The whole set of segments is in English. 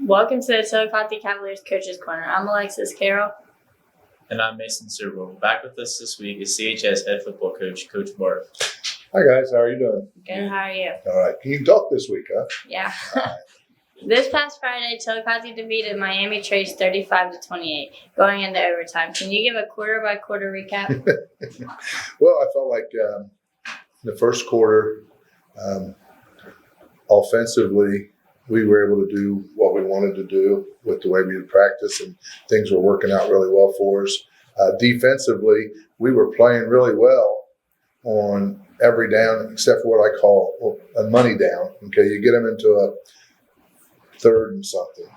Welcome to the Chillicothe Cavaliers Coaches Corner. I'm Alexis Carroll. And I'm Mason Serval. Back with us this week is CHS head football coach, Coach Bart. Hi guys, how are you doing? Good, how are you? All right, can you talk this week, huh? Yeah. This past Friday, Chillicothe defeated Miami Trace 35-28, going into overtime. Can you give a quarter-by-quarter recap? Well, I felt like the first quarter, offensively, we were able to do what we wanted to do with the way we had practiced, and things were working out really well for us. Defensively, we were playing really well on every down except for what I call a money down. Okay, you get them into a third and something,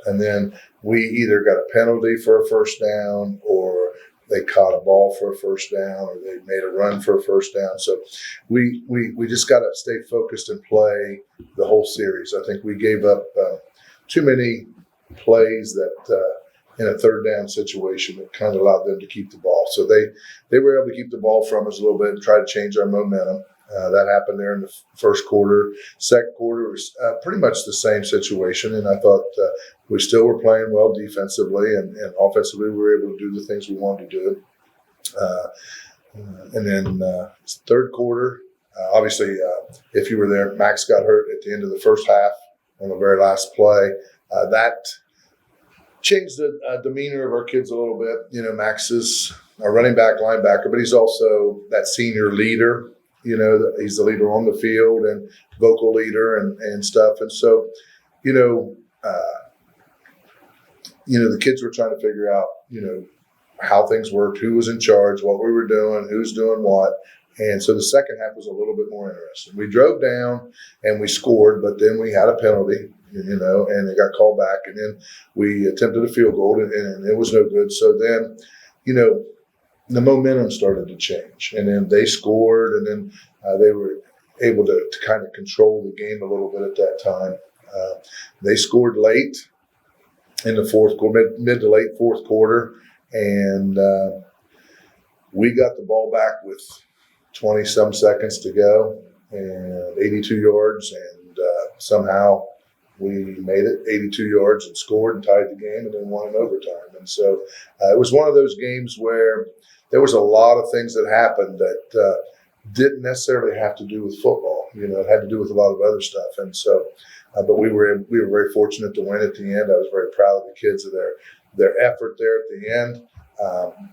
and then we either got a penalty for a first down, or they caught a ball for a first down, or they made a run for a first down. So we just got to stay focused and play the whole series. I think we gave up too many plays that in a third down situation that kind of allowed them to keep the ball. So they were able to keep the ball from us a little bit and try to change our momentum. That happened there in the first quarter. Second quarter was pretty much the same situation, and I thought we still were playing well defensively, and offensively we were able to do the things we wanted to do. And then third quarter, obviously, if you were there, Max got hurt at the end of the first half on the very last play. That changed the demeanor of our kids a little bit. Max is a running back, linebacker, but he's also that senior leader. He's the leader on the field and vocal leader and stuff. And so, the kids were trying to figure out, how things worked, who was in charge, what we were doing, who's doing what. And so the second half was a little bit more interesting. We drove down and we scored, but then we had a penalty, and it got called back. And then we attempted a field goal, and it was no good. So then, the momentum started to change, and then they scored, and then they were able to kind of control the game a little bit at that time. They scored late in the fourth quarter, mid to late fourth quarter, and we got the ball back with 20-some seconds to go and 82 yards, and somehow we made it 82 yards and scored and tied the game and then won in overtime. And so it was one of those games where there was a lot of things that happened that didn't necessarily have to do with football. It had to do with a lot of other stuff. And so, but we were very fortunate to win at the end. I was very proud of the kids of their effort there at the end.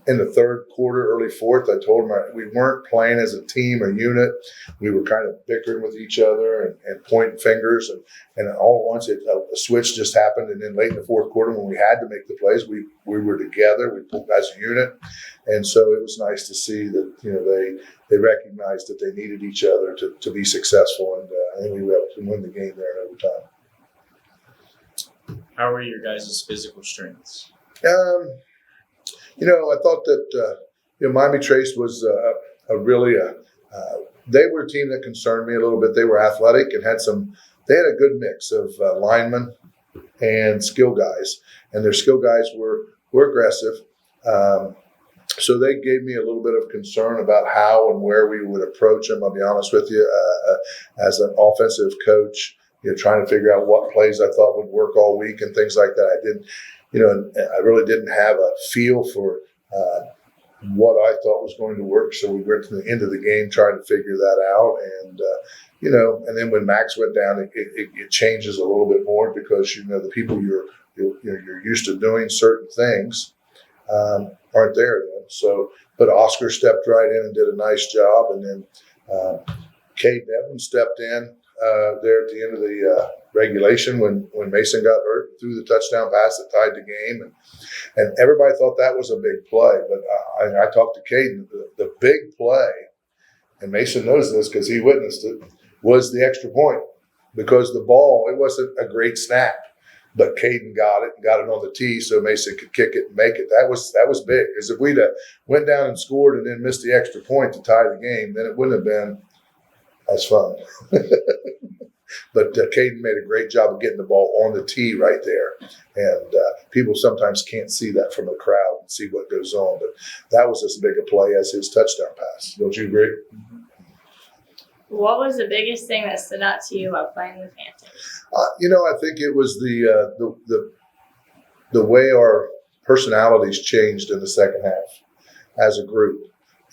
In the third quarter, early fourth, I told them we weren't playing as a team or unit. We were kind of bickering with each other and pointing fingers. And all at once, a switch just happened. And then late in the fourth quarter, when we had to make the plays, we were together. We pulled as a unit. And so it was nice to see that, they recognized that they needed each other to be successful. And we were able to win the game there in overtime. How were your guys' physical strengths? I thought that Miami Trace was they were a team that concerned me a little bit. They were athletic and they had a good mix of linemen and skill guys, and their skill guys were aggressive. So they gave me a little bit of concern about how and where we would approach them. I'll be honest with you, as an offensive coach, trying to figure out what plays I thought would work all week and things like that. I didn't. I really didn't have a feel for what I thought was going to work. So we went to the end of the game trying to figure that out. And, and then when Max went down, it changes a little bit more because, the people you're used to doing certain things aren't there then. So, but Oscar stepped right in and did a nice job. And then Cade Evans stepped in there at the end of the regulation when Mason got hurt, threw the touchdown pass that tied the game, and everybody thought that was a big play. But I talked to Caden. The big play, and Mason knows this because he witnessed it, was the extra point, because the ball, it wasn't a great snap, but Caden got it on the tee so Mason could kick it and make it. That was big, because if we'd went down and scored and then missed the extra point to tie the game, then it wouldn't have been as fun. But Caden made a great job of getting the ball on the tee right there. And people sometimes can't see that from the crowd and see what goes on. But that was as big a play as his touchdown pass. Don't you agree? What was the biggest thing that stood out to you while playing the Panthers? I think it was the way our personalities changed in the second half as a group.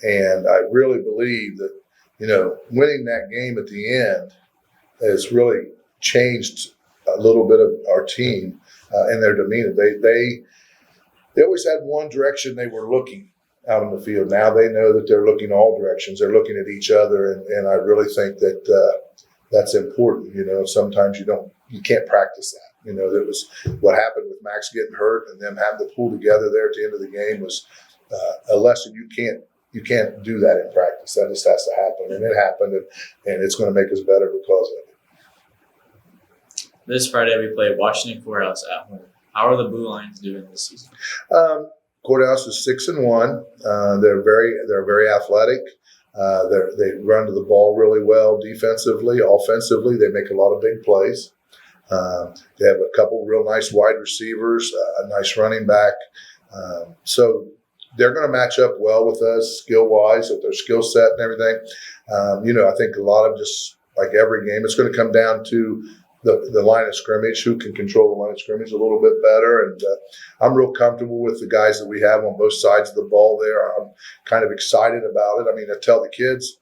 And I really believe that, winning that game at the end has really changed a little bit of our team and their demeanor. They always had one direction they were looking out on the field. Now they know that they're looking all directions. They're looking at each other, and I really think that that's important. Sometimes you can't practice that. That was what happened with Max getting hurt and them having to pull together there at the end of the game was a lesson you can't do that in practice. That just has to happen, and it happened, and it's going to make us better because of it. This Friday we play Washington Courthouse at home. How are the Blue Lions doing this season? Courthouse is 6-1. They're very athletic. They run to the ball really well defensively. Offensively, they make a lot of big plays. They have a couple real nice wide receivers, a nice running back. So they're going to match up well with us skill-wise, with their skill set and everything. I think a lot of just like every game, it's going to come down to the line of scrimmage, who can control the line of scrimmage a little bit better. And I'm real comfortable with the guys that we have on both sides of the ball there. I'm kind of excited about it. I mean, I tell the kids,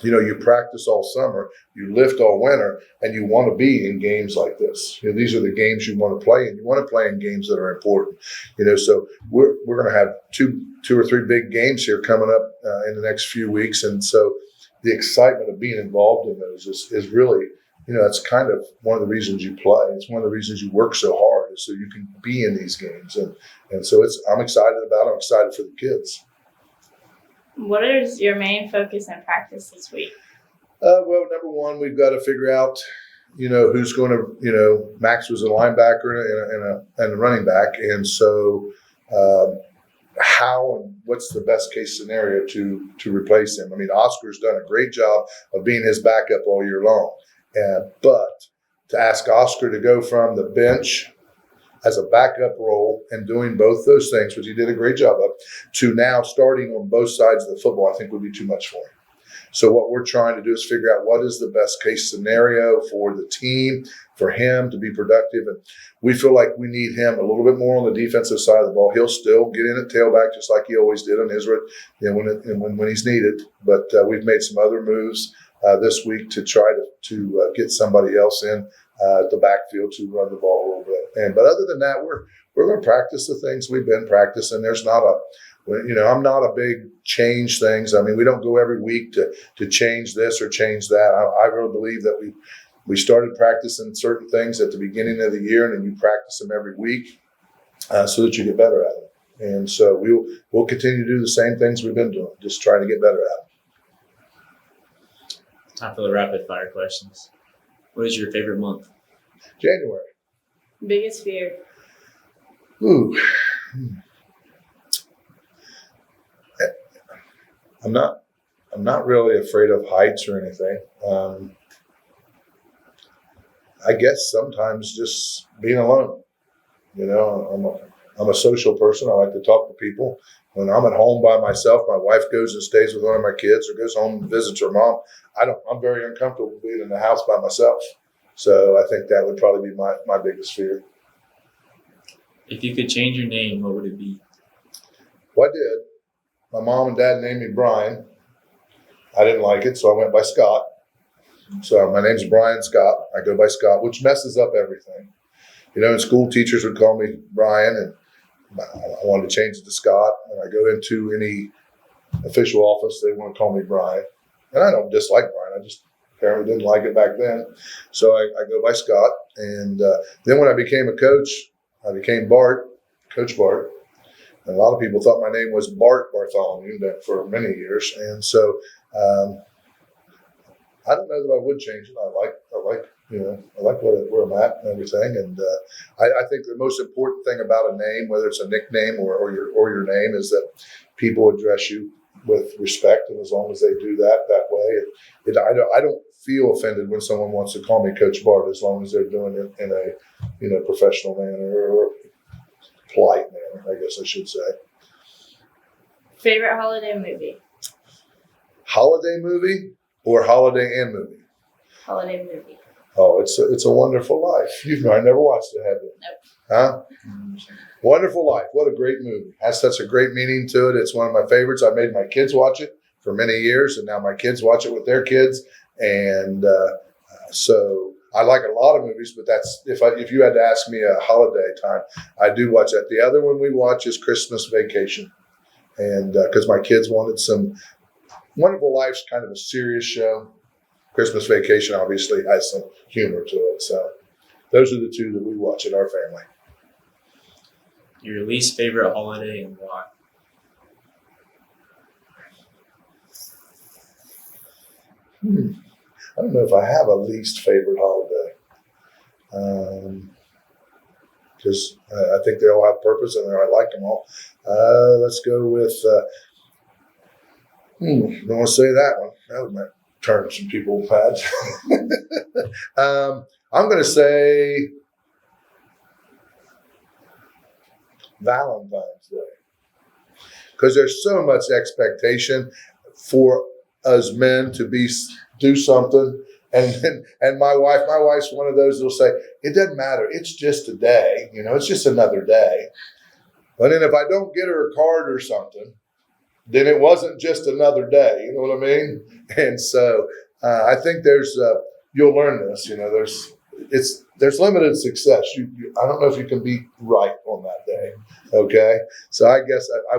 you practice all summer, you lift all winter, and you want to be in games like this. These are the games you want to play, and you want to play in games that are important. So we're going to have two or three big games here coming up in the next few weeks, and so the excitement of being involved in those is really, that's kind of one of the reasons you play. It's one of the reasons you work so hard, is so you can be in these games, and so I'm excited about it. I'm excited for the kids. What is your main focus in practice this week? Well, number one, we've got to figure out, who's going to, Max was a linebacker and a running back. And so how and what's the best case scenario to replace him? I mean, Oscar's done a great job of being his backup all year long. But to ask Oscar to go from the bench as a backup role and doing both those things, which he did a great job of, to now starting on both sides of the football, I think would be too much for him. So what we're trying to do is figure out what is the best case scenario for the team, for him to be productive. And we feel like we need him a little bit more on the defensive side of the ball. He'll still get in at tailback just like he always did on his when he's needed. But we've made some other moves this week to try to get somebody else in the backfield to run the ball a little bit. But other than that, we're going to practice the things we've been practicing. There's not I'm not a big change things. I mean, we don't go every week to change this or change that. I really believe that we started practicing certain things at the beginning of the year, and then you practice them every week so that you get better at them. And so we'll continue to do the same things we've been doing, just trying to get better at them. Time for the rapid fire questions. What is your favorite month? January. Biggest fear? Ooh. I'm not really afraid of heights or anything. I guess sometimes just being alone. I'm a social person. I like to talk to people. When I'm at home by myself, my wife goes and stays with one of my kids or goes home and visits her mom. I'm very uncomfortable being in the house by myself. So I think that would probably be my biggest fear. If you could change your name, what would it be? Well, I did. My mom and dad named me Brian. I didn't like it, so I went by Scott. So my name's Brian Scott. I go by Scott, which messes up everything. In school, teachers would call me Brian, and I wanted to change it to Scott. When I go into any official office, they want to call me Brian. And I don't dislike Brian. I just apparently didn't like it back then. So I go by Scott. And then when I became a coach, I became Bart, Coach Bart. And a lot of people thought my name was Bart Bartholomew for many years. And so I don't know that I would change it. I like where I'm at and everything. And I think the most important thing about a name, whether it's a nickname or your name, is that people address you with respect. And as long as they do that way, I don't feel offended when someone wants to call me Coach Bart, as long as they're doing it in a professional manner or polite manner, I guess I should say. Favorite holiday movie? Holiday movie? or holiday and movie? Holiday movie. Oh, it's a Wonderful Life. I never watched it, have you? Nope. Huh? Wonderful Life. What a great movie. Has such a great meaning to it. It's one of my favorites. I made my kids watch it for many years, and now my kids watch it with their kids. And so I like a lot of movies, but that's if you had to ask me a holiday time, I do watch that. The other one we watch is Christmas Vacation, and because my kids wanted some. Wonderful Life's kind of a serious show. Christmas Vacation obviously has some humor to it. So those are the two that we watch in our family. Your least favorite holiday and why? I don't know if I have a least favorite holiday. Because I think they all have purpose and I like them all. Let's go with, don't want to say that one. That might turn some people bad. I'm going to say Valentine's Day. Because there's so much expectation for us men to do something. And my wife's one of those that'll say, it doesn't matter. It's just a day. It's just another day. But then if I don't get her a card or something, then it wasn't just another day. You know what I mean? And so I think you'll learn this. There's limited success. I don't know if you can be right on that day. Okay. So I guess I